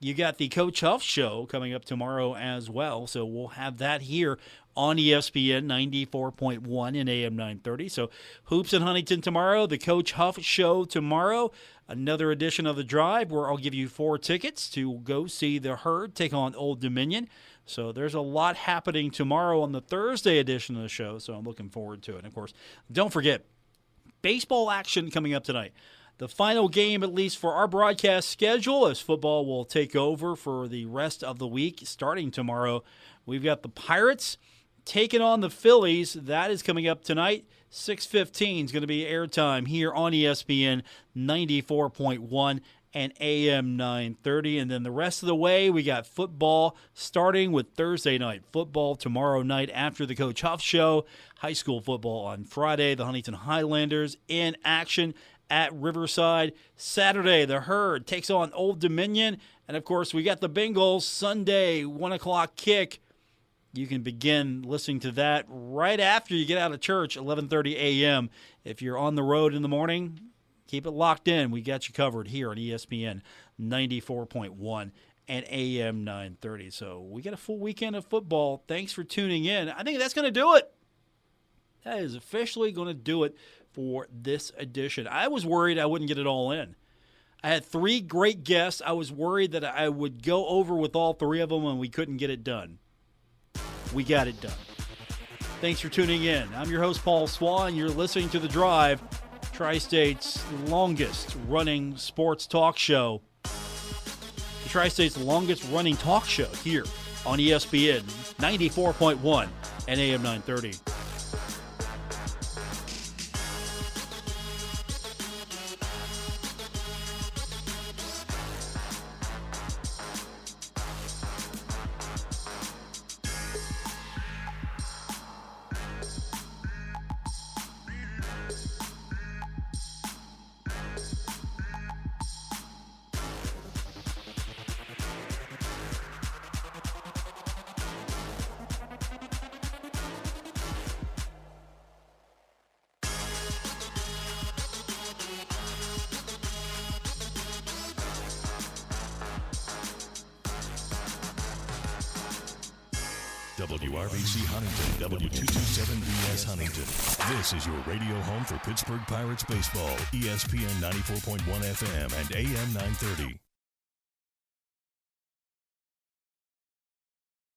You got the Coach Huff Show coming up tomorrow as well, so we'll have that here on ESPN 94.1 and AM 930. So Hoops in Huntington tomorrow, the Coach Huff Show tomorrow, another edition of The Drive where I'll give you 4 tickets to go see the Herd take on Old Dominion. So there's a lot happening tomorrow on the Thursday edition of the show, so I'm looking forward to it. And, of course, don't forget, baseball action coming up tonight. The final game, at least for our broadcast schedule, as football will take over for the rest of the week starting tomorrow. We've got the Pirates taking on the Phillies. That is coming up tonight. 6:15 is going to be airtime here on ESPN 94.1 and AM 930. And then the rest of the way, we got football starting with Thursday night football tomorrow night after the Coach Huff Show. High school football on Friday. The Huntington Highlanders in action at Riverside. Saturday, the Herd takes on Old Dominion. And, of course, we got the Bengals Sunday, 1 o'clock kick. You can begin listening to that right after you get out of church, 11:30 a.m. If you're on the road in the morning, keep it locked in. We got you covered here on ESPN 94.1 and AM 930. So we got a full weekend of football. Thanks for tuning in. I think that's going to do it. That is officially going to do it for this edition. I was worried I wouldn't get it all in. I had 3 great guests. I was worried that I would go over with all 3 of them and we couldn't get it done. We got it done. Thanks for tuning in. I'm your host, Paul Swann. You're listening to The Drive, Tri-State's longest-running sports talk show. The Tri-State's longest-running talk show here on ESPN 94.1 and AM 930. WRBC Huntington, W227BS Huntington. This is your radio home for Pittsburgh Pirates baseball, ESPN 94.1 FM and AM 930.